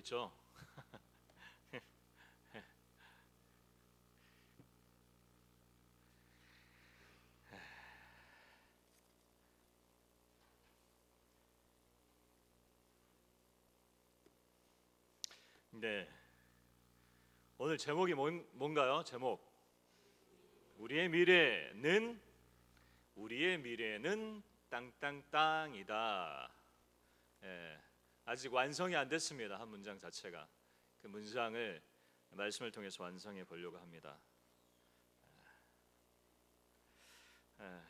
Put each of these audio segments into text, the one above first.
있죠. 네, 오늘 제목이 뭔가요? 제목 우리의 미래는 땅땅땅이다. 예, 아직 완성이 안 됐습니다. 한 문장 자체가. 그 문장을 말씀을 통해서 완성해 보려고 합니다. 예,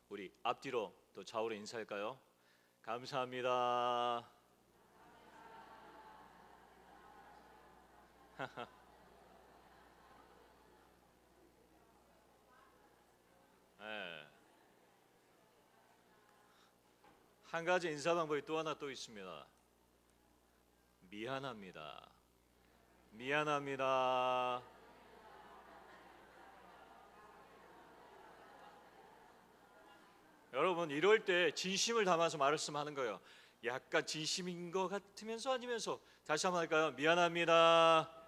우리 앞뒤로 또 좌우로 인사할까요? 감사합니다. 예, 한 가지 인사 방법이 또 하나 또 있습니다. 미안합니다. 미안합니다. 여러분 이럴 때 진심을 담아서 말씀하는 하는 거예요. 약간 진심인 것 같으면서 아니면서 다시 한번 할까요? 미안합니다.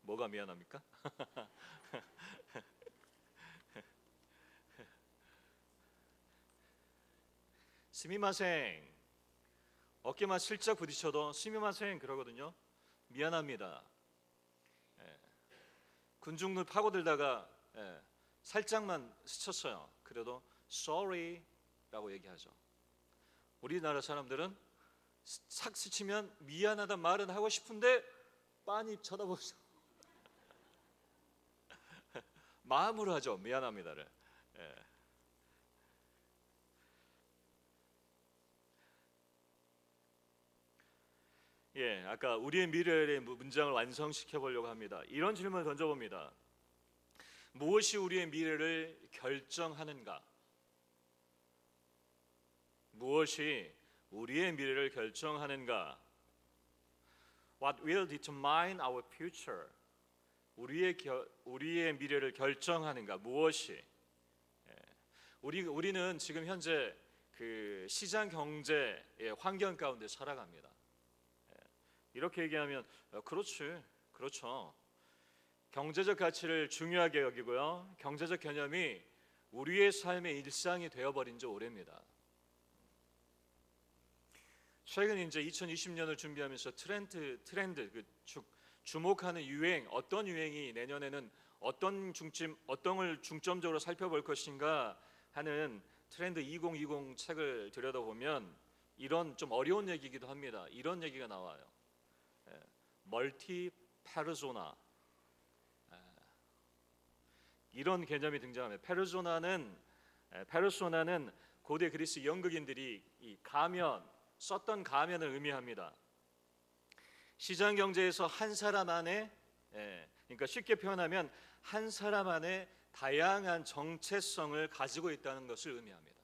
뭐가 미안합니까? 스미마생. 어깨만 슬쩍 부딪혀도 스미마생 그러거든요. 미안합니다. 예, 군중들 파고들다가 살짝만 스쳤어요. 그래도 sorry라고 얘기하죠. 우리나라 사람들은 싹 스치면 미안하다 말은 하고 싶은데 빤히 쳐다보죠. 마음으로 하죠. 미안합니다를. 예. 예, 아까 우리의 미래의 문장을 완성시켜 보려고 합니다. 이런 질문을 던져봅니다. 무엇이 우리의 미래를 결정하는가? 무엇이 우리의 미래를 결정하는가? What will determine our future? 우리의 미래를 결정하는가? 무엇이? 예. 우리는 지금 현재 그 시장 경제의 환경 가운데 살아갑니다. 이렇게 얘기하면 그렇지, 그렇죠. 경제적 가치를 중요하게 여기고요. 경제적 개념이 우리의 삶의 일상이 되어버린 지 오래입니다. 최근 이제 2020년을 준비하면서 트렌드 주목하는 유행, 어떤 유행이 내년에는 어떤 걸 중점적으로 살펴볼 것인가 하는 트렌드 2020 책을 들여다보면 이런 좀 어려운 얘기이기도 합니다. 이런 얘기가 나와요. 멀티 페르소나, 이런 개념이 등장합니다. 페르소나는 고대 그리스 연극인들이 이 썼던 가면을 의미합니다. 시장 경제에서 한 사람 안에, 그러니까 쉽게 표현하면 한 사람 안에 다양한 정체성을 가지고 있다는 것을 의미합니다.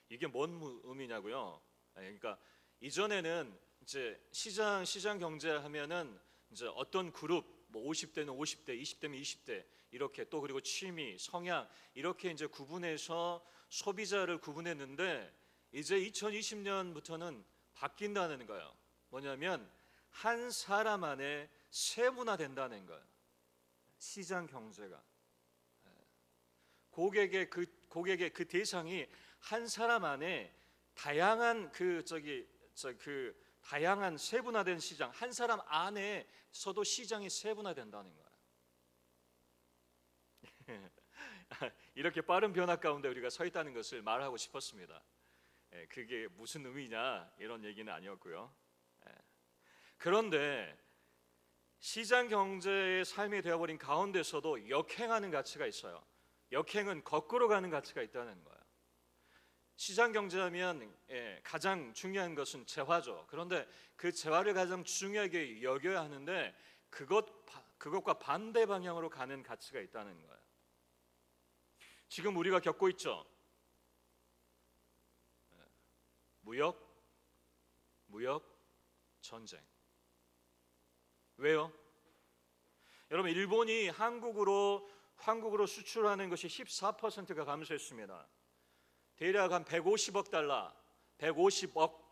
이게 뭔 의미냐고요? 그러니까 이전에는 이제 시장 경제 하면은 이제 어떤 그룹, 뭐 50대는 50대, 20대면 20대 이렇게 또 그리고 취미, 성향 이렇게 이제 구분해서 소비자를 구분했는데 이제 2020년부터는 바뀐다는 거예요. 뭐냐면 한 사람 안에 세분화된다는 거예요. 시장 경제가 고객의 그 대상이 한 사람 안에 다양한 다양한 세분화된 시장, 한 사람 안에서도 시장이 세분화된다는 거예요. 이렇게 빠른 변화 가운데 우리가 서 있다는 것을 말하고 싶었습니다. 그게 무슨 의미냐 이런 얘기는 아니었고요. 그런데 시장 경제의 삶이 되어버린 가운데서도 역행하는 가치가 있어요. 역행은 거꾸로 가는 가치가 있다는 거예요. 시장 경제하면 가장 중요한 것은 재화죠. 그런데 그 재화를 가장 중요하게 여겨야 하는데 그것과 반대 방향으로 가는 가치가 있다는 거예요. 지금 우리가 겪고 있죠. 무역, 전쟁. 왜요? 여러분, 일본이 한국으로 수출하는 것이 14%가 감소했습니다. 대략 한 150억 달러, 150억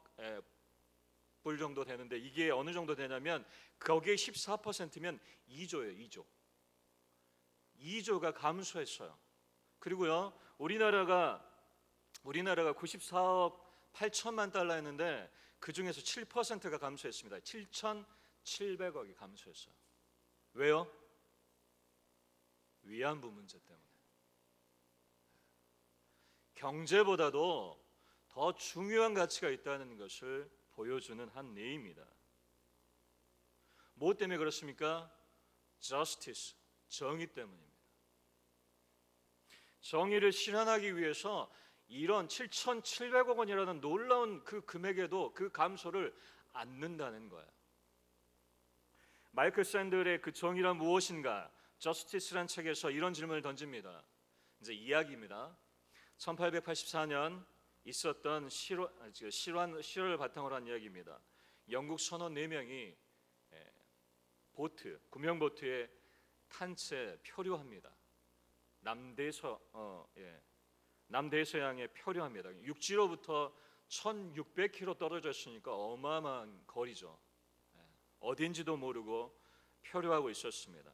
불 정도 되는데, 이게 어느 정도 되냐면 거기에 14%면 2조예요. 2조가 감소했어요. 그리고요, 우리나라가 94억 8천만 달러였는데 그 중에서 7%가 감소했습니다. 7,700억이 감소했어요. 왜요? 위안부 문제 때문에. 경제보다도 더 중요한 가치가 있다는 것을 보여주는 한 예입니다. 뭐 때문에 그렇습니까? Justice, 정의 때문입니다. 정의를 실현하기 위해서 이런 7,700억 원이라는 놀라운 그 금액에도 그 감소를 않는다는 거예요. 마이클 샌들의 그 정의란 무엇인가? 저스티스란 책에서 이런 질문을 던집니다. 이제 이야기입니다. 1884년 있었던 실화를 바탕으로 한 이야기입니다. 영국 선원 4명이 구명보트에 탄 채 표류합니다. 남대서양에 표류합니다. 육지로부터 1,600km 떨어져 있으니까 어마어마한 거리죠. 어딘지도 모르고 표류하고 있었습니다.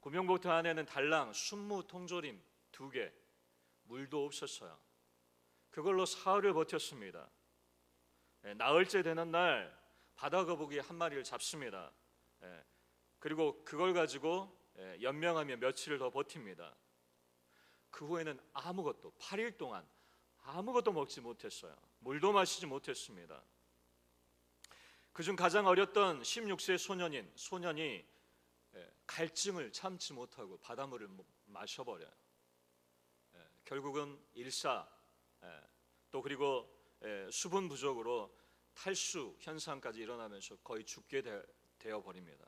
구명보트 안에는 달랑, 순무, 통조림 2개, 물도 없었어요. 그걸로 사흘을 버텼습니다. 나흘째 되는 날 바다거북이 한 마리를 잡습니다. 그리고 그걸 가지고 연명하며 며칠을 더 버팁니다. 그 후에는 8일 동안 아무것도 먹지 못했어요. 물도 마시지 못했습니다. 그중 가장 어렸던 16세 소년이 갈증을 참지 못하고 바닷물을 마셔버려요. 결국은 일사, 또 그리고 수분 부족으로 탈수 현상까지 일어나면서 거의 죽게 되어 버립니다.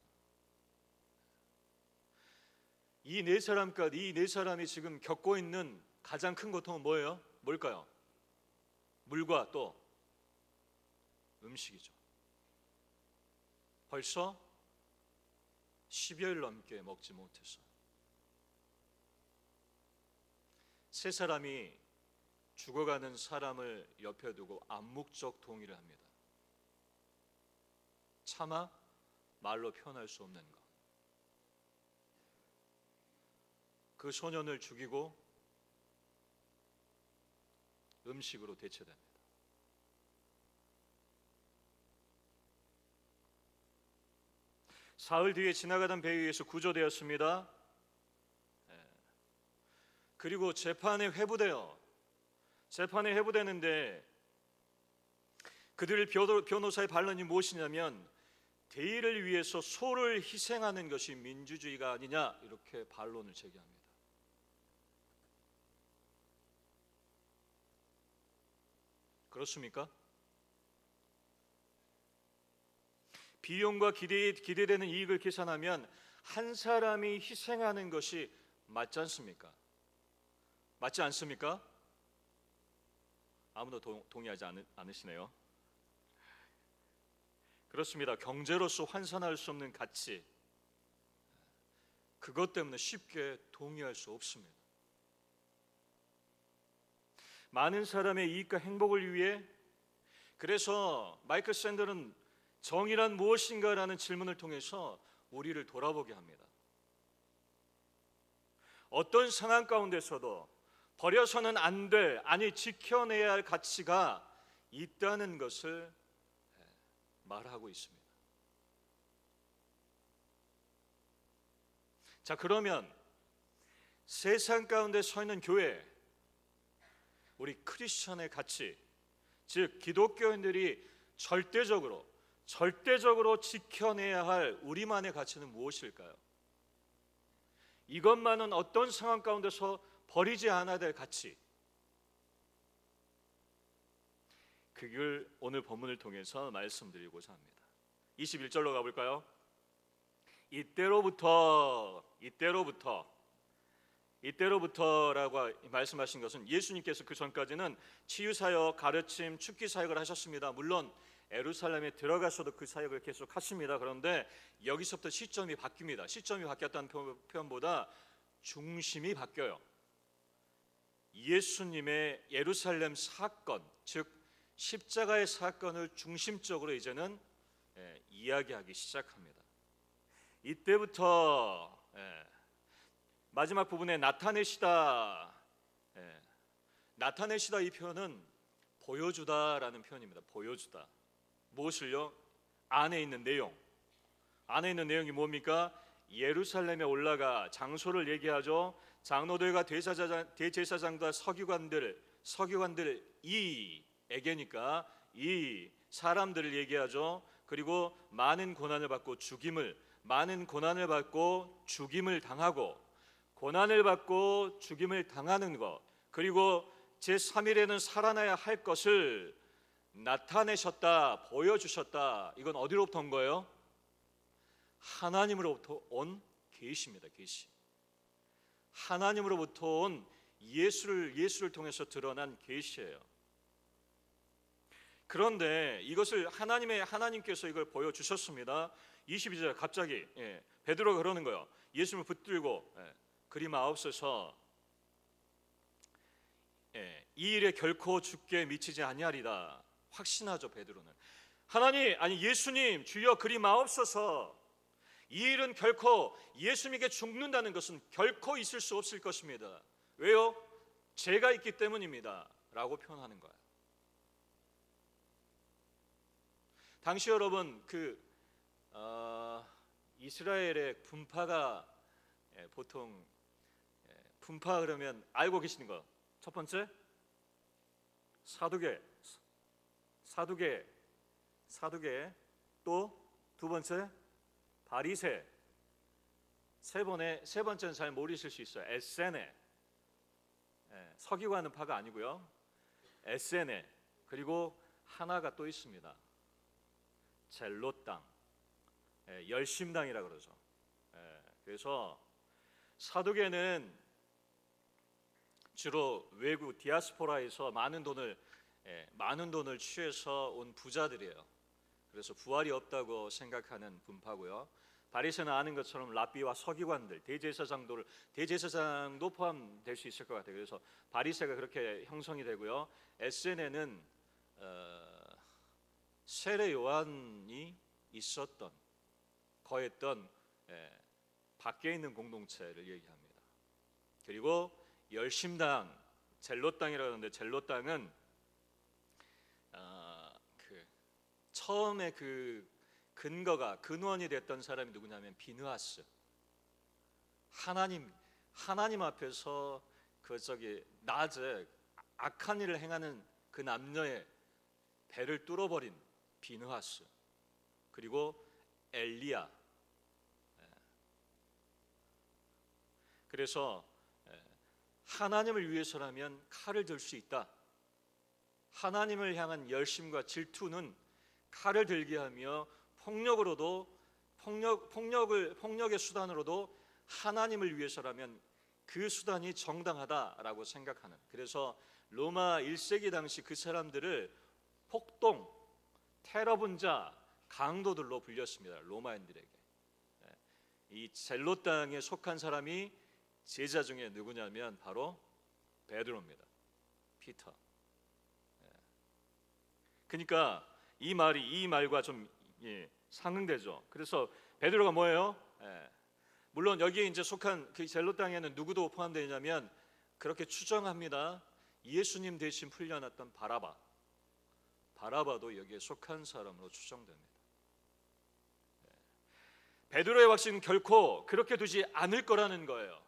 이 네 사람이 지금 겪고 있는 가장 큰 고통은 뭐예요? 뭘까요? 물과 또 음식이죠. 벌써 10여일 넘게 먹지 못했어요. 세 사람이 죽어가는 사람을 옆에 두고 암묵적 동의를 합니다. 차마 말로 표현할 수 없는 것. 그 소년을 죽이고 음식으로 대체됩니다. 사흘 뒤에 지나가던 배에 의해서 구조되었습니다. 그리고 재판에 회부되는데 그들의 변호사의 반론이 무엇이냐면 대의를 위해서 소를 희생하는 것이 민주주의가 아니냐, 이렇게 반론을 제기합니다. 그렇습니까? 비용과 기대되는 이익을 계산하면 한 사람이 희생하는 것이 맞지 않습니까? 맞지 않습니까? 아무도 동의하지 않으시네요. 그렇습니다. 경제로서 환산할 수 없는 가치, 그것 때문에 쉽게 동의할 수 없습니다. 많은 사람의 이익과 행복을 위해, 그래서 마이클 샌들은 정의란 무엇인가라는 질문을 통해서 우리를 돌아보게 합니다. 어떤 상황 가운데서도 버려서는 안 될, 아니 지켜내야 할 가치가 있다는 것을 말하고 있습니다. 자, 그러면 세상 가운데 서 있는 교회, 우리 크리스천의 가치, 즉 기독교인들이 절대적으로 지켜내야 할 우리만의 가치는 무엇일까요? 이것만은 어떤 상황 가운데서 버리지 않아야 될 가치, 그걸 오늘 본문을 통해서 말씀드리고자 합니다. 21절로 가볼까요? 이때로부터라고 말씀하신 것은 예수님께서 그 전까지는 치유사역, 가르침, 축기 사역을 하셨습니다. 물론 예루살렘에 들어가서도 그 사역을 계속 하십니다. 그런데 여기서부터 시점이 바뀝니다. 시점이 바뀌었다는 표현보다 중심이 바뀌어요. 예수님의 예루살렘 사건, 즉 십자가의 사건을 중심적으로 이제는 이야기하기 시작합니다. 이때부터 마지막 부분에 나타내시다, 나타내시다 이 표현은 보여주다라는 표현입니다. 보여주다. 무엇을요? 안에 있는 내용. 안에 있는 내용이 뭡니까? 예루살렘에 올라가 장소를 얘기하죠. 장로들과 대제사장과 서기관들 이에게니까 이 사람들을 얘기하죠. 그리고 많은 고난을 받고 죽임을 당하고 고난을 받고 죽임을 당하는 것, 그리고 제3일에는 살아나야 할 것을 나타내셨다, 보여주셨다. 이건 어디로부터 온 거예요? 하나님으로부터 온 계시입니다. 계시. 하나님으로부터 온 예수를 통해서 드러난 계시예요. 그런데 이것을 하나님께서 이걸 보여주셨습니다. 22절 갑자기 베드로가 그러는 거예요. 예수님을 붙들고 그리 마옵소서, 이 일에 결코 죽게 미치지 아니하리다. 확신하죠. 베드로는 예수님 주여 그리 마옵소서, 이 일은 결코 예수님에게 죽는다는 것은 결코 있을 수 없을 것입니다. 왜요? 제가 있기 때문입니다 라고 표현하는 거예요. 당시 여러분 이스라엘의 분파가 보통 분파 그러면 알고 계시는 거, 첫 번째 사두개, 또 두 번째 바리새, 세 번째는 잘 모르실 수 있어요. 에세네. 서기관은 파가 아니고요. 에세네. 그리고 하나가 또 있습니다. 젤롯당, 열심당이라 그러죠. 그래서 사두개는 주로 외국 디아스포라에서 많은 돈을 취해서 온 부자들이에요. 그래서 부활이 없다고 생각하는 분파고요. 바리새는 아는 것처럼 랍비와 서기관들, 대제사장도 포함될 수 있을 것 같아요. 그래서 바리새가 그렇게 형성이 되고요. 에세네는 세례 요한이 거했던 밖에 있는 공동체를 얘기합니다. 그리고 열심당, 젤롯당이라고 하는데, 젤롯당은 처음에 근원이 됐던 사람이 누구냐면 비느하스. 하나님 앞에서 낮에 악한 일을 행하는 그 남녀의 배를 뚫어버린 비느하스. 그리고 엘리야. 그래서 하나님을 위해서라면 칼을 들 수 있다. 하나님을 향한 열심과 질투는 칼을 들게 하며 폭력의 수단으로도 하나님을 위해서라면 그 수단이 정당하다라고 생각하는. 그래서 로마 1세기 당시 그 사람들을 폭동, 테러 분자, 강도들로 불렸습니다. 로마인들에게. 이 젤롯 당에 속한 사람이 제자 중에 누구냐면 바로 베드로입니다. 피터. 그러니까 이 말과 좀 상응되죠. 그래서 베드로가 뭐예요? 물론 여기에 이제 속한 그 젤롯 당에는 누구도 포함되냐면 그렇게 추정합니다. 예수님 대신 풀려났던 바라바도 여기에 속한 사람으로 추정됩니다. 베드로의 확신은 결코 그렇게 두지 않을 거라는 거예요.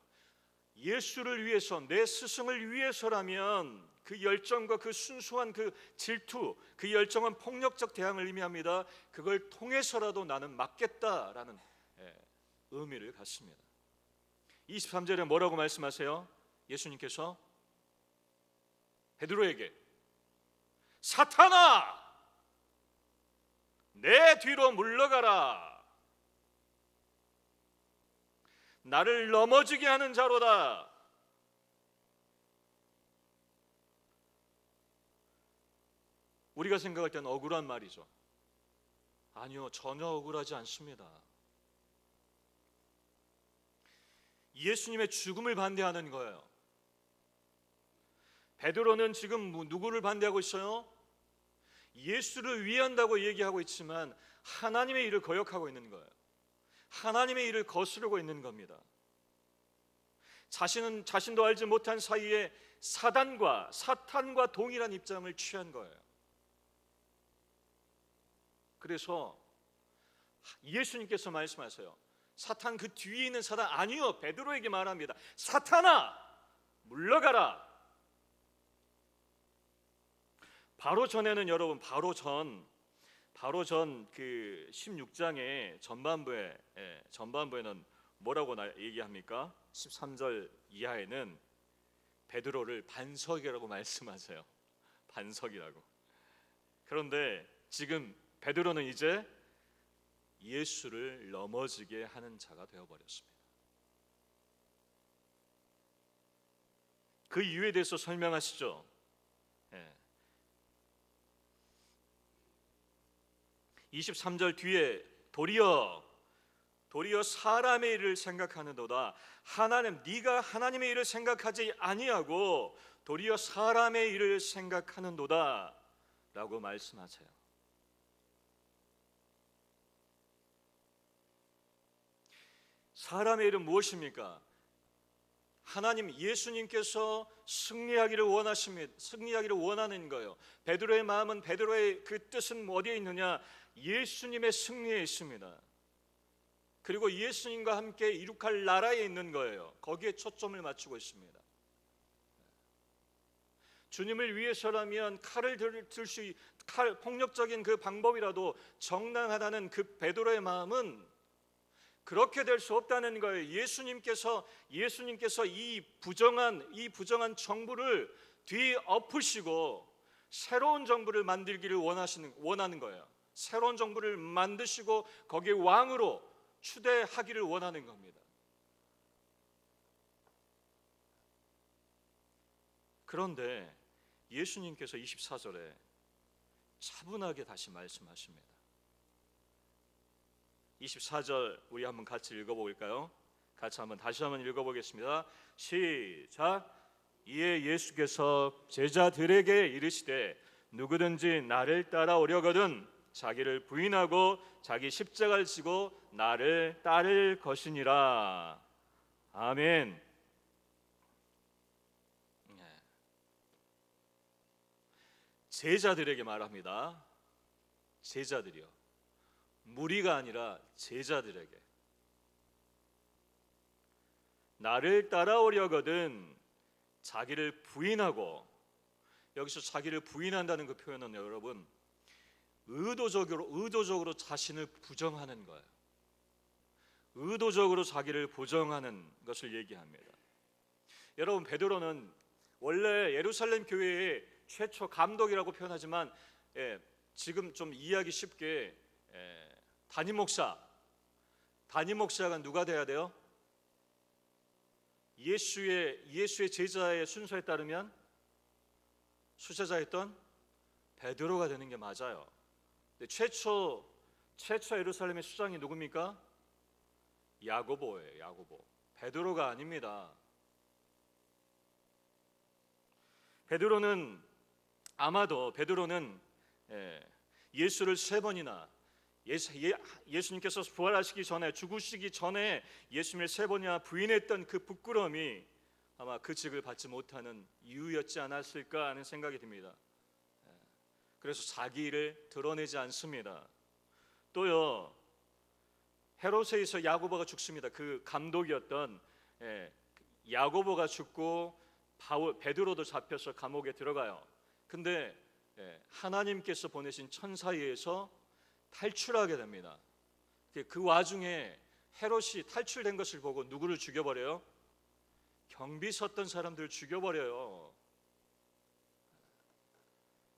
예수를 위해서, 내 스승을 위해서라면 그 열정과 그 순수한 그 질투, 그 열정은 폭력적 대항을 의미합니다. 그걸 통해서라도 나는 막겠다라는 의미를 갖습니다. 23절에 뭐라고 말씀하세요? 예수님께서 베드로에게 사탄아, 내 뒤로 물러가라. 나를 넘어지게 하는 자로다. 우리가 생각할 때는 억울한 말이죠. 아니요, 전혀 억울하지 않습니다. 예수님의 죽음을 반대하는 거예요. 베드로는 지금 누구를 반대하고 있어요? 예수를 위한다고 얘기하고 있지만 하나님의 일을 거역하고 있는 거예요. 하나님의 일을 거스르고 있는 겁니다. 자신도 알지 못한 사이에 사탄과 동일한 입장을 취한 거예요. 그래서 예수님께서 말씀하세요. 사탄, 그 뒤에 있는 사탄, 아니요, 베드로에게 말합니다. 사탄아, 물러가라. 바로 전에는 여러분, 바로 전 그 16장의 전반부에는 뭐라고 얘기합니까? 13절 이하에는 베드로를 반석이라고 말씀하세요. 반석이라고. 그런데 지금 베드로는 이제 예수를 넘어지게 하는 자가 되어버렸습니다. 그 이유에 대해서 설명하시죠. 23절 뒤에 도리어 사람의 일을 생각하는도다. 네가 하나님의 일을 생각하지 아니하고 도리어 사람의 일을 생각하는도다 라고 말씀하세요. 사람의 일은 무엇입니까? 하나님, 예수님께서 승리하기를 원하는 거예요. 베드로의 마음은, 베드로의 그 뜻은 어디에 있느냐? 예수님의 승리에 있습니다. 그리고 예수님과 함께 이룩할 나라에 있는 거예요. 거기에 초점을 맞추고 있습니다. 주님을 위해서라면 폭력적인 그 방법이라도 정당하다는 그 베드로의 마음은 그렇게 될 수 없다는 거예요. 예수님께서 이 부정한 정부를 뒤엎으시고 새로운 정부를 만들기를 원하는 거예요. 새로운 정부를 만드시고 거기에 왕으로 추대하기를 원하는 겁니다. 그런데 예수님께서 24절에 차분하게 다시 말씀하십니다. 24절 우리 한번 같이 읽어볼까요? 다시 한번 읽어보겠습니다. 시작. 이에 예수께서 제자들에게 이르시되 누구든지 나를 따라오려거든 자기를 부인하고 자기 십자가를 지고 나를 따를 것이니라. 아멘. 제자들에게 말합니다. 제자들이요. 무리가 아니라 제자들에게. 나를 따라오려거든 자기를 부인하고, 여기서 자기를 부인한다는 그 표현은 여러분 의도적으로 자신을 부정하는 거예요. 의도적으로 자기를 부정하는 것을 얘기합니다. 여러분, 베드로는 원래 예루살렘 교회의 최초 감독이라고 표현하지만 지금 좀 이해하기 쉽게 담임 목사가 누가 돼야 돼요? 예수의 제자의 순서에 따르면 수제자였던 베드로가 되는 게 맞아요. 근데 최초 예루살렘의 수장이 누굽니까? 야고보예요. 야고보. 베드로가 아닙니다. 베드로는 예수를 3번이나 예수님께서 부활하시기 전에, 죽으시기 전에 예수님을 3번이나 부인했던 그 부끄러움이 아마 그 직을 받지 못하는 이유였지 않았을까 하는 생각이 듭니다. 그래서 자기 일을 드러내지 않습니다. 또요, 헤롯에서 야고보가 죽습니다. 그 감독이었던 야고보가 죽고 베드로도 잡혀서 감옥에 들어가요. 근데 하나님께서 보내신 천사에 의해서 탈출하게 됩니다. 그 와중에 헤롯이 탈출된 것을 보고 누구를 죽여버려요? 경비 섰던 사람들을 죽여버려요.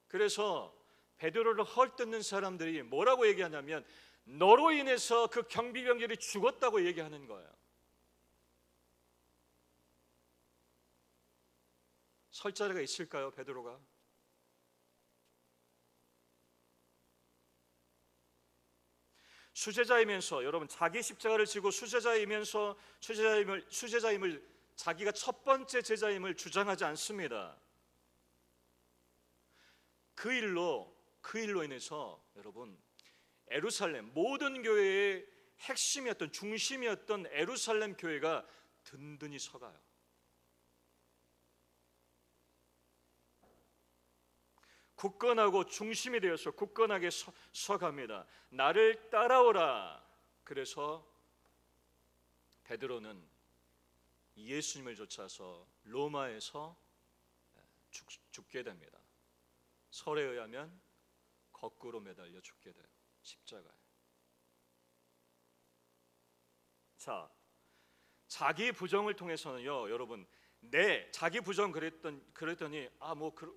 그래서 베드로를 헐뜯는 사람들이 뭐라고 얘기하냐면 너로 인해서 그 경비병들이 죽었다고 얘기하는 거예요. 설 자리가 있을까요, 베드로가? 수제자이면서, 여러분, 자기 십자가를 지고 수제자이면서 수제자임을 자기가 첫 번째 제자임을 주장하지 않습니다. 그 일로 인해서 여러분, 예루살렘 모든 교회의 핵심이었던, 중심이었던 예루살렘 교회가 든든히 서가요. 굳건하고 중심이 되어서 굳건하게 서갑니다. 나를 따라오라. 그래서 베드로는 예수님을 쫓아서 로마에서 죽게 됩니다. 설에 의하면 거꾸로 매달려 죽게 돼요. 십자가에. 자, 자기 부정을 통해서는요, 여러분, 자기 부정 그랬더니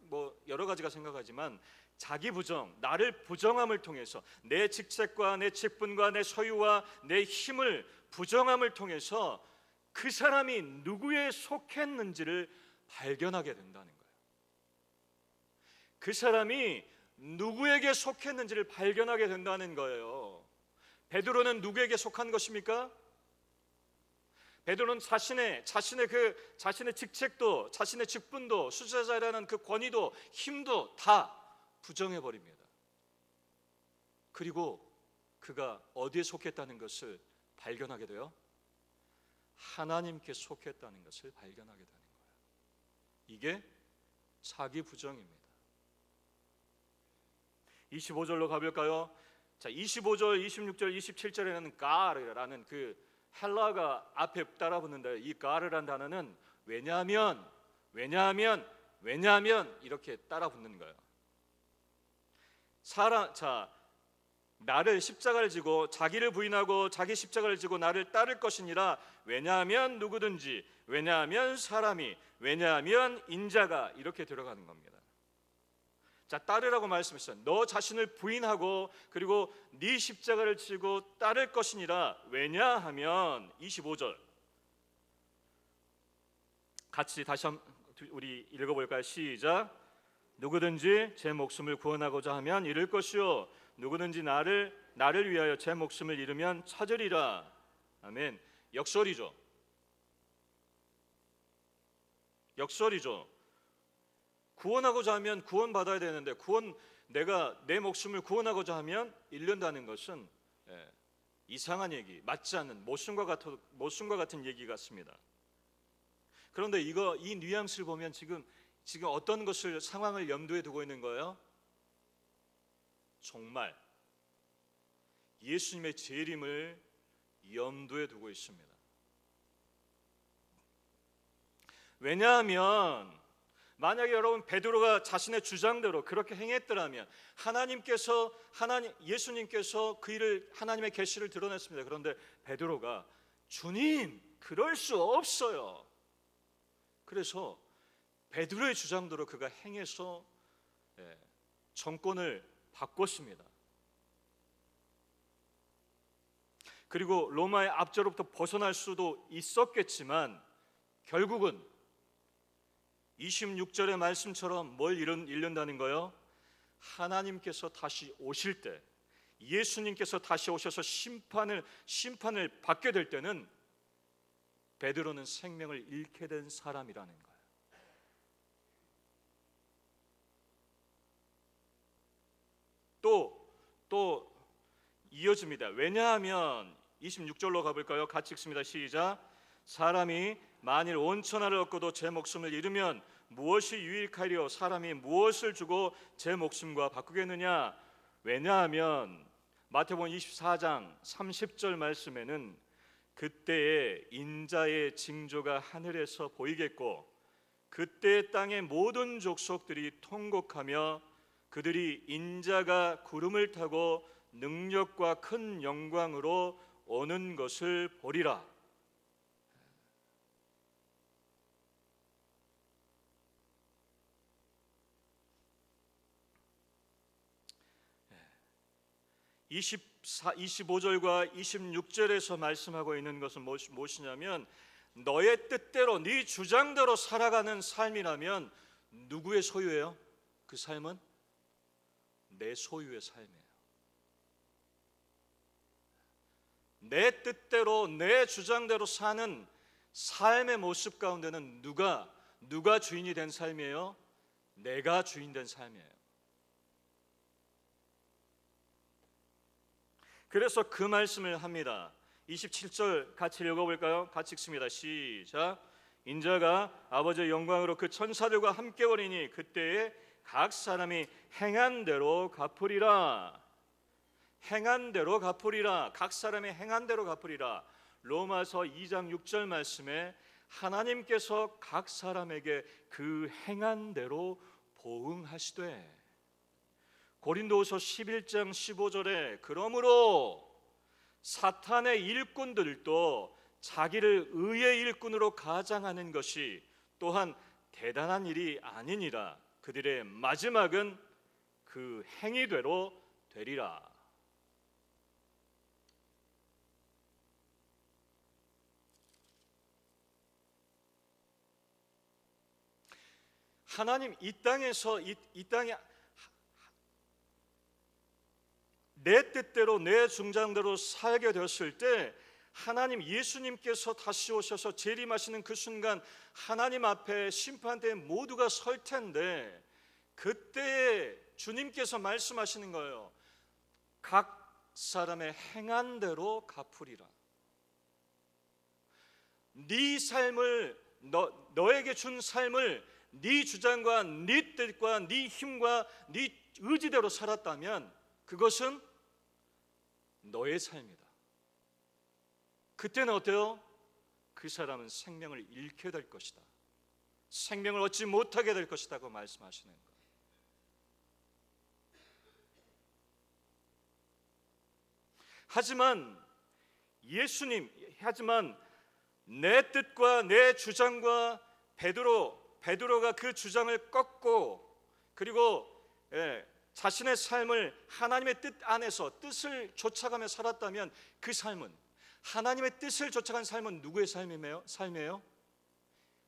뭐 여러 가지가 생각하지만, 자기 부정, 나를 부정함을 통해서, 내 직책과 내 직분과 내 소유와 내 힘을 부정함을 통해서 그 사람이 누구에 속했는지를 발견하게 된다는 거예요. 그 사람이 누구에게 속했는지를 발견하게 된다는 거예요. 베드로는 누구에게 속한 것입니까? 베드로는 자신의 직책도, 자신의 직분도, 수제자라는 그 권위도, 힘도 다 부정해 버립니다. 그리고 그가 어디에 속했다는 것을 발견하게 돼요? 하나님께 속했다는 것을 발견하게 되는 거예요. 이게 자기 부정입니다. 25절로 가볼까요? 자, 25절, 26절, 27절에는 가르라는 그 헬라가 앞에 따라 붙는데, 이 가르란 단어는 왜냐하면 이렇게 따라 붙는 거예요. 나를 십자가를 지고, 자기를 부인하고 자기 십자가를 지고 나를 따를 것이니라. 왜냐하면 누구든지, 왜냐하면 사람이, 왜냐하면 인자가, 이렇게 들어가는 겁니다. 자, 따르라고 말씀했어요. 너 자신을 부인하고 그리고 네 십자가를 지고 따를 것이니라. 왜냐하면, 25절 같이 다시 우리 읽어볼까요? 시작. 누구든지 제 목숨을 구원하고자 하면 잃을 것이요, 누구든지 나를 위하여 제 목숨을 잃으면 찾으리라. 아멘. 역설이죠. 구원하고자 하면 구원받아야 되는데, 내가 내 목숨을 구원하고자 하면 잃는다는 것은 이상한 얘기, 맞지 않는 모순과 같은 얘기 같습니다. 그런데 이 뉘앙스를 보면 지금 어떤 상황을 염두에 두고 있는 거예요? 정말 예수님의 재림을 염두에 두고 있습니다. 왜냐하면 만약에 여러분 베드로가 자신의 주장대로 그렇게 행했더라면 예수님께서 그 일을, 하나님의 계시를 드러냈습니다. 그런데 베드로가 주님, 그럴 수 없어요. 그래서 베드로의 주장대로 그가 행해서 정권을 바꿨습니다. 그리고 로마의 압제로부터 벗어날 수도 있었겠지만, 결국은 26절의 말씀처럼 뭘 잃는다는 거예요? 하나님께서 다시 오실 때, 예수님께서 다시 오셔서 심판을 받게 될 때는 베드로는 생명을 잃게 된 사람이라는 거예요. 또 이어집니다. 왜냐하면 26절로 가볼까요? 같이 읽습니다. 시작. 사람이 만일 온 천하를 얻고도 제 목숨을 잃으면 무엇이 유익하리요? 사람이 무엇을 주고 제 목숨과 바꾸겠느냐? 왜냐하면 마태복음 24장 30절 말씀에는 그때에 인자의 징조가 하늘에서 보이겠고, 그때 땅의 모든 족속들이 통곡하며 그들이 인자가 구름을 타고 능력과 큰 영광으로 오는 것을 보리라. 예. 25절과 26절에서 말씀하고 있는 것은 무엇이냐면, 너의 뜻대로, 네 주장대로 살아가는 삶이라면 누구의 소유예요? 그 삶은 내 소유의 삶이에요. 내 뜻대로 내 주장대로 사는 삶의 모습 가운데는 누가 주인이 된 삶이에요? 내가 주인 된 삶이에요. 그래서 그 말씀을 합니다. 27절 같이 읽어볼까요? 같이 읽습니다. 시작. 인자가 아버지의 영광으로 그 천사들과 함께 오리니 그때에 각 사람이 행한 대로 갚으리라. 행한 대로 갚으리라. 각 사람이 행한 대로 갚으리라. 로마서 2장 6절 말씀에 하나님께서 각 사람에게 그 행한 대로 보응하시되, 고린도후서 11장 15절에 그러므로 사탄의 일꾼들도 자기를 의의 일꾼으로 가장하는 것이 또한 대단한 일이 아니니라. 그들의 마지막은 그 행위대로 되리라. 하나님 이 땅에서 이 땅에 내 뜻대로 내 중장대로 살게 되었을 때 하나님 예수님께서 다시 오셔서 재림하시는 그 순간 하나님 앞에 심판대에 모두가 설 텐데, 그때에 주님께서 말씀하시는 거예요. 각 사람의 행한 대로 갚으리라. 네 삶을 너에게 준 삶을 네 주장과 네 뜻과 네 힘과 네 의지대로 살았다면 그것은 너의 삶이다. 그때는 어때요? 그 사람은 생명을 잃게 될 것이다. 생명을 얻지 못하게 될 것이다고 말씀하시는 거예요. 하지만 내 뜻과 내 주장과 베드로가 그 주장을 꺾고 그리고 자신의 삶을 하나님의 뜻 안에서 뜻을 쫓아가며 살았다면 그 삶은, 하나님의 뜻을 쫓아간 삶은 누구의 삶이에요?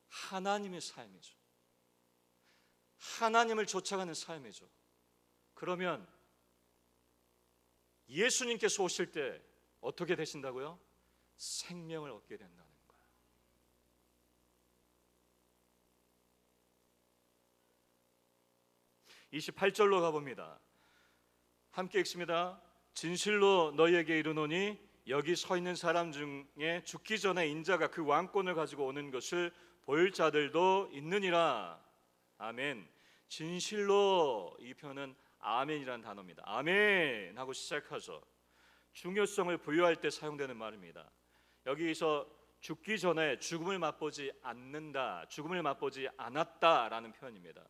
하나님의 삶이죠. 하나님을 쫓아가는 삶이죠. 그러면 예수님께서 오실 때 어떻게 되신다고요? 생명을 얻게 된다는 거예요. (28절로) 가봅니다. 함께 읽습니다. 진실로 너희에게 이르노니 여기 서 있는 사람 중에 죽기 전에 인자가 그 왕권을 가지고 오는 것을 볼 자들도 있느니라. 아멘. 진실로, 이 표현은 아멘이라는 단어입니다. 아멘 하고 시작하죠. 중요성을 부여할 때 사용되는 말입니다. 여기서 죽기 전에 죽음을 맛보지 않는다, 죽음을 맛보지 않았다라는 표현입니다.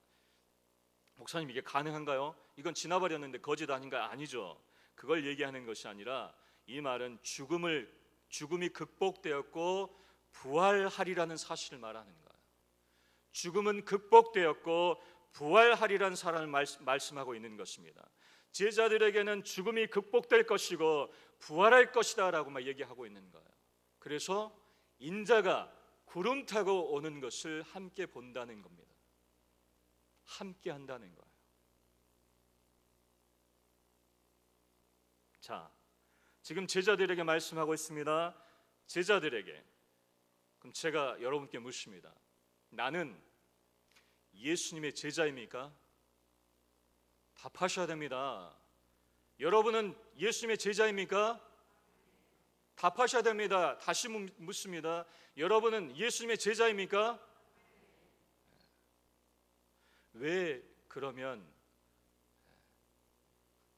목사님, 이게 가능한가요? 이건 지나버렸는데 거짓 아닌가? 아니죠. 그걸 얘기하는 것이 아니라 이 말은 죽음이 극복되었고 부활하리라는 사실을 말하는 거예요. 죽음은 극복되었고 부활하리라는 사실을 말씀하고 있는 것입니다. 제자들에게는 죽음이 극복될 것이고 부활할 것이다 라고 막 얘기하고 있는 거예요. 그래서 인자가 구름 타고 오는 것을 함께 본다는 겁니다. 함께 한다는 거예요. 자, 지금 제자들에게 말씀하고 있습니다. 제자들에게. 그럼 제가 여러분께 묻습니다. 나는 예수님의 제자입니까? 답하셔야 됩니다. 여러분은 예수님의 제자입니까? 답하셔야 됩니다. 다시 묻습니다. 여러분은 예수님의 제자입니까? 왜 그러면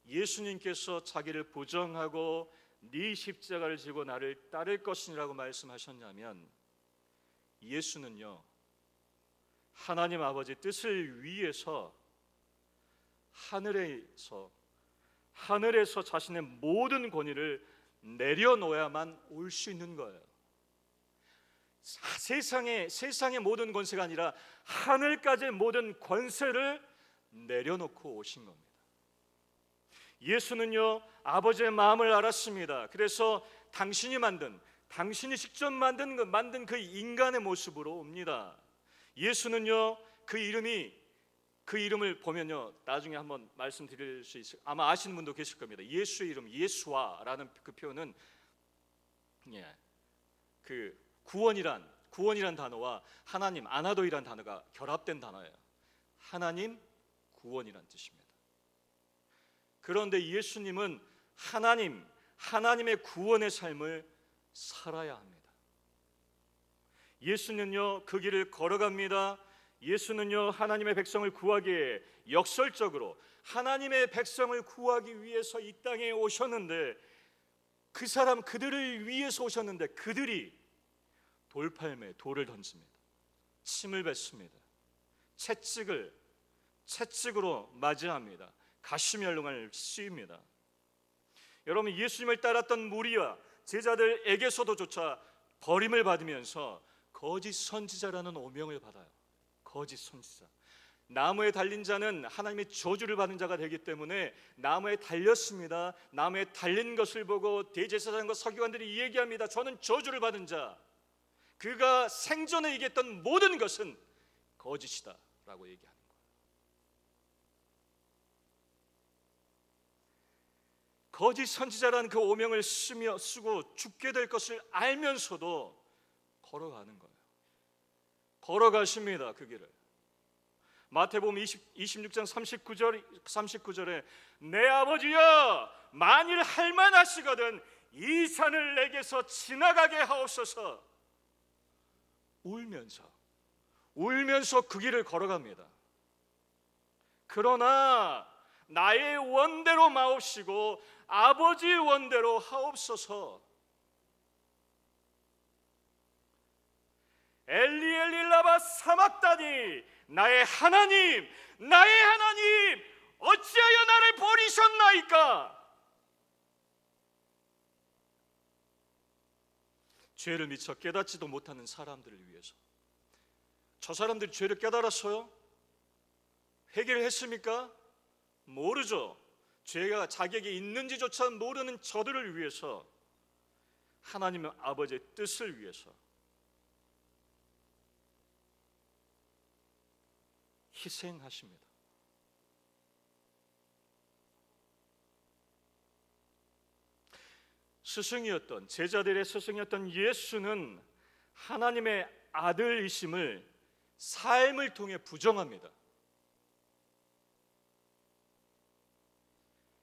예수님께서 자기를 부정하고 네 십자가를 지고 나를 따를 것이라고 말씀하셨냐면, 예수는요 하나님 아버지 뜻을 위해서 하늘에서 자신의 모든 권위를 내려놓아야만 올 수 있는 거예요. 세상의 모든 권세가 아니라 하늘까지의 모든 권세를 내려놓고 오신 겁니다. 예수는요 아버지의 마음을 알았습니다. 그래서 당신이 직접 만든 그 인간의 모습으로 옵니다. 예수는요 그 이름을 보면요 나중에 한번 말씀드릴 수 있어요. 아마 아시는 분도 계실 겁니다. 예수의 이름, 예수아라는 그 표현은 예, 그 구원이란 단어와 하나님 아나도이란 단어가 결합된 단어예요. 하나님 구원이란 뜻입니다. 그런데 예수님은 하나님의 구원의 삶을 살아야 합니다. 예수는요 그 길을 걸어갑니다. 예수는요 하나님의 백성을 구하기에 역설적으로 하나님의 백성을 구하기 위해서 이 땅에 오셨는데 그들을 위해서 오셨는데 그들이 돌팔매에 돌을 던집니다. 침을 뱉습니다. 채찍으로 맞이합니다. 가시면류관을 씌웁니다. 여러분, 예수님을 따랐던 무리와 제자들에게서도조차 버림을 받으면서 거짓 선지자라는 오명을 받아요. 거짓 선지자. 나무에 달린 자는 하나님의 저주를 받은 자가 되기 때문에 나무에 달렸습니다. 나무에 달린 것을 보고 대제사장과 서기관들이 얘기합니다. 저는 저주를 받은 자, 그가 생전에 얘기했던 모든 것은 거짓이다 라고 얘기하는 거예요. 거짓 선지자라는 그 오명을 쓰고 죽게 될 것을 알면서도 걸어가는 거예요. 걸어가십니다. 그 길을. 마태복음 26장 39절에 내 아버지여, 만일 할만하시거든 이 산을 내게서 지나가게 하옵소서. 울면서 그 길을 걸어갑니다. 그러나 나의 원대로 마옵시고 아버지의 원대로 하옵소서. 엘리 엘리 라마 사막다니, 나의 하나님 어찌하여 나를 버리셨나이까. 죄를 미처 깨닫지도 못하는 사람들을 위해서. 저 사람들이 죄를 깨달았어요? 회개를 했습니까? 모르죠. 죄가 자기에게 있는지조차 모르는 저들을 위해서, 하나님 아버지의 뜻을 위해서 희생하십니다. 제자들의 스승이었던 예수는 하나님의 아들이심을 삶을 통해 부정합니다.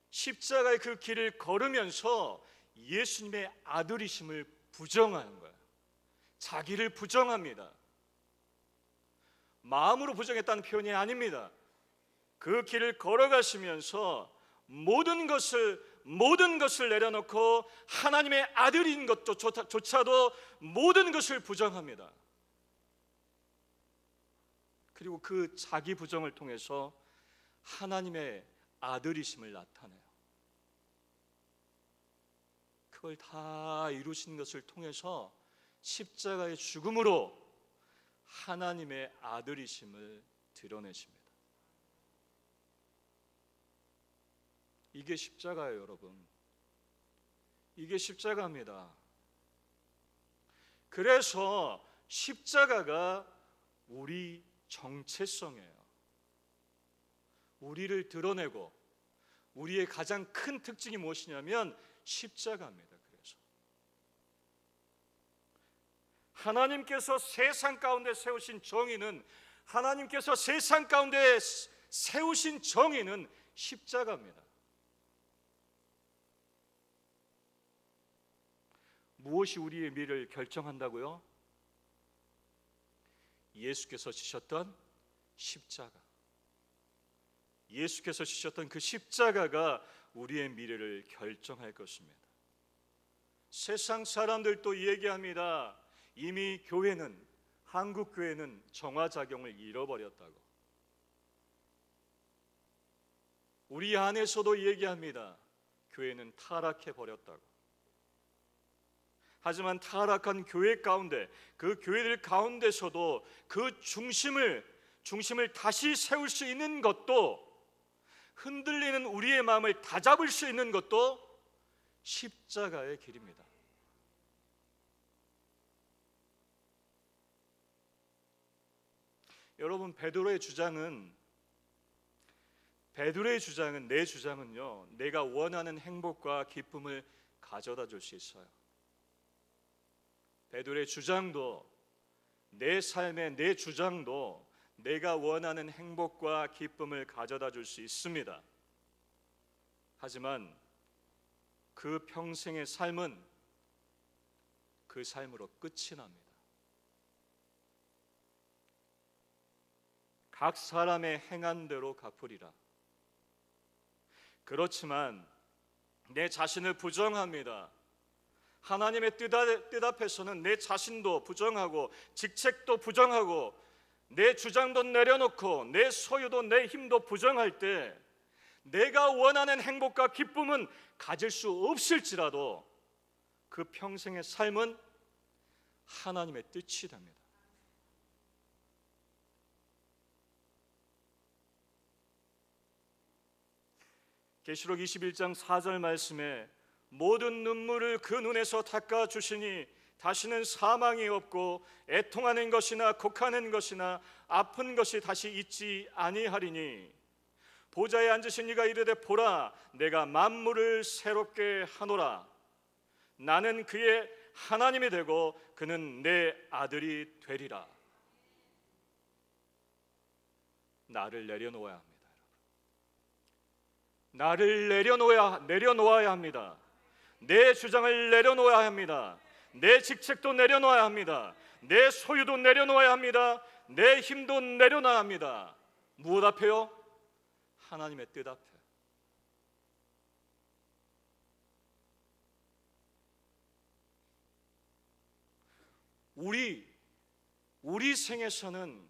십자가의 그 길을 걸으면서 예수님의 아들이심을 부정하는 거예요. 자기를 부정합니다. 마음으로 부정했다는 표현이 아닙니다. 그 길을 걸어가시면서 모든 것을 내려놓고 하나님의 아들인 것조차도 모든 것을 부정합니다. 그리고 그 자기 부정을 통해서 하나님의 아들이심을 나타내요. 그걸 다 이루신 것을 통해서 십자가의 죽음으로 하나님의 아들이심을 드러내십니다. 이게 십자가예요, 여러분. 이게 십자가입니다. 그래서 십자가가 우리 정체성이에요. 우리를 드러내고 우리의 가장 큰 특징이 무엇이냐면 십자가입니다. 그래서 하나님께서 세상 가운데 세우신 정의는 십자가입니다. 무엇이 우리의 미래를 결정한다고요? 예수께서 지셨던 십자가. 예수께서 지셨던 그 십자가가 우리의 미래를 결정할 것입니다. 세상 사람들도 얘기합니다. 이미 한국 교회는 정화작용을 잃어버렸다고. 우리 안에서도 얘기합니다. 교회는 타락해버렸다고. 하지만 타락한 교회 가운데, 그 교회들 가운데서도 그 중심을 다시 세울 수 있는 것도, 흔들리는 우리의 마음을 다잡을 수 있는 것도 십자가의 길입니다. 여러분, 베드로의 주장은 내 주장은요, 내가 원하는 행복과 기쁨을 가져다 줄 수 있어요. 베드로의 주장도, 내 삶의 내 주장도 내가 원하는 행복과 기쁨을 가져다 줄 수 있습니다. 하지만 그 평생의 삶은 그 삶으로 끝이 납니다. 각 사람의 행한 대로 갚으리라. 그렇지만 내 자신을 부정합니다. 하나님의 뜻 앞에서는 내 자신도 부정하고 직책도 부정하고 내 주장도 내려놓고 내 소유도 내 힘도 부정할 때 내가 원하는 행복과 기쁨은 가질 수 없을지라도 그 평생의 삶은 하나님의 뜻이 됩니다. 계시록 21장 4절 말씀에 모든 눈물을 그 눈에서 닦아 주시니 다시는 사망이 없고 애통하는 것이나 곡하는 것이나 아픈 것이 다시 있지 아니하리니 보좌에 앉으신 이가 이르되 보라 내가 만물을 새롭게 하노라. 나는 그의 하나님이 되고 그는 내 아들이 되리라. 나를 내려놓아야 합니다. 나를 내려놓아야 합니다. 내 주장을 내려놓아야 합니다. 내 직책도 내려놓아야 합니다. 내 소유도 내려놓아야 합니다. 내 힘도 내려놔야 합니다. 무엇 앞에요? 하나님의 뜻 앞에. 우리 생에서는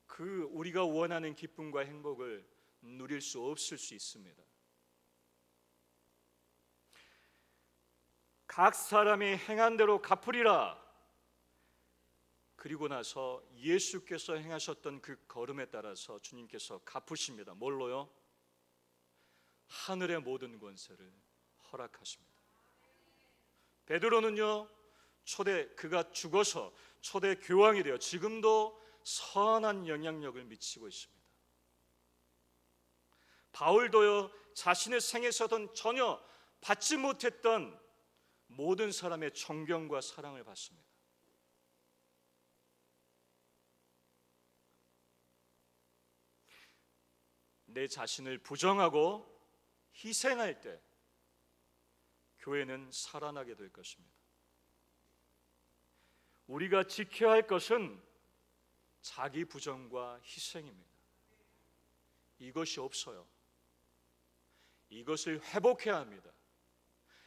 그 우리가 원하는 기쁨과 행복을 누릴 수 없을 수 있습니다. 각 사람이 행한 대로 갚으리라. 그리고 나서 예수께서 행하셨던 그 걸음에 따라서 주님께서 갚으십니다. 뭘로요? 하늘의 모든 권세를 허락하십니다. 베드로는요, 그가 죽어서 초대 교황이 되어 지금도 선한 영향력을 미치고 있습니다. 바울도요, 자신의 생에서는 전혀 받지 못했던 모든 사람의 존경과 사랑을 받습니다. 내 자신을 부정하고 희생할 때 교회는 살아나게 될 것입니다. 우리가 지켜야 할 것은 자기 부정과 희생입니다. 이것이 없어요. 이것을 회복해야 합니다.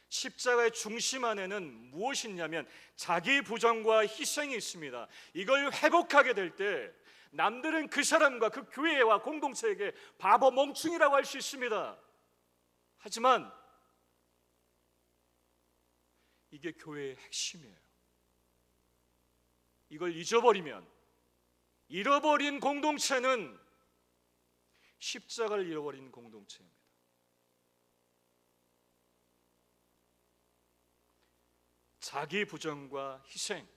십자가의 중심 안에는 무엇이 있냐면 자기 부정과 희생이 있습니다. 이걸 회복하게 될 때 남들은 그 사람과 그 교회와 공동체에게 바보 멍충이라고 할 수 있습니다. 하지만 이게 교회의 핵심이에요. 이걸 잃어버린 공동체는 십자가를 잃어버린 공동체입니다. 자기 부정과 희생,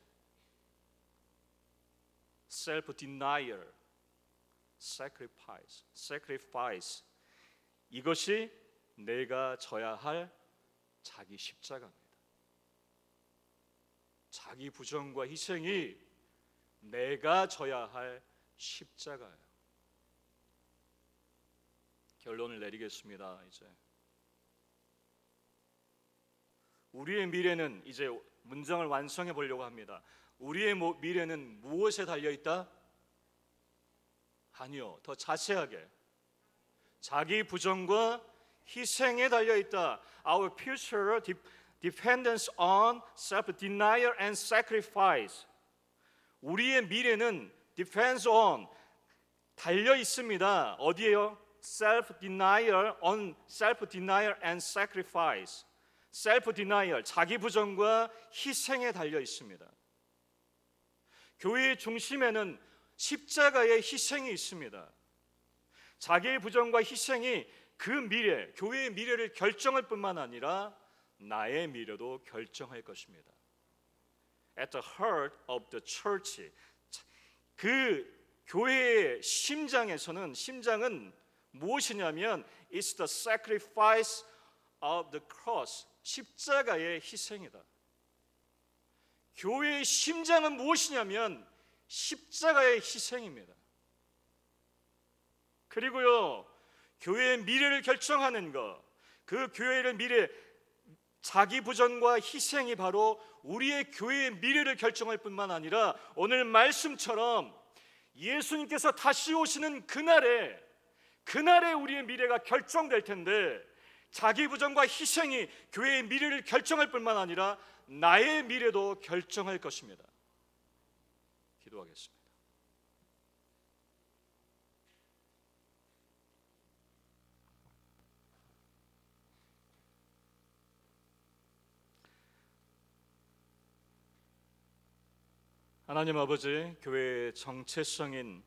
self-denial, sacrifice, 이것이 내가 져야 할 자기 십자가입니다. 자기 부정과 희생이 내가 져야 할 십자가예요. 결론을 내리겠습니다. 이제 우리의 미래는, 이제 문장을 완성해 보려고 합니다. 우리의 미래는 무엇에 달려있다? 아니요, 더 자세하게 자기 부정과 희생에 달려있다. Our future depends on self-denial and sacrifice. 우리의 미래는 depends on, 달려있습니다. 어디에요? self-denial and sacrifice. self-denial, 자기 부정과 희생에 달려 있습니다. 교회의 중심에는 십자가의 희생이 있습니다. 자기의 부정과 희생이 그 미래, 교회의 미래를 결정할 뿐만 아니라 나의 미래도 결정할 것입니다. At the heart of the church, 그 교회의 심장은 무엇이냐면 It's the sacrifice of the cross, 십자가의 희생이다. 교회의 심장은 무엇이냐면 십자가의 희생입니다. 그리고요, 교회의 미래를 결정하는 것, 그 교회의 미래, 자기 부전과 희생이 바로 우리의 교회의 미래를 결정할 뿐만 아니라 오늘 말씀처럼 예수님께서 다시 오시는 그날에 우리의 미래가 결정될 텐데, 자기 부전과 희생이 교회의 미래를 결정할 뿐만 아니라 나의 미래도 결정할 것입니다. 기도하겠습니다. 하나님 아버지, 교회의 정체성인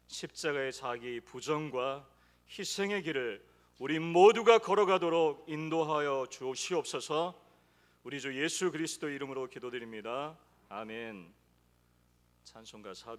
십자가의 자기 부정과 희생의 길을 우리 모두가 걸어가도록 인도하여 주시옵소서. 우리 주 예수 그리스도 이름으로 기도드립니다. 아멘. 찬송가 400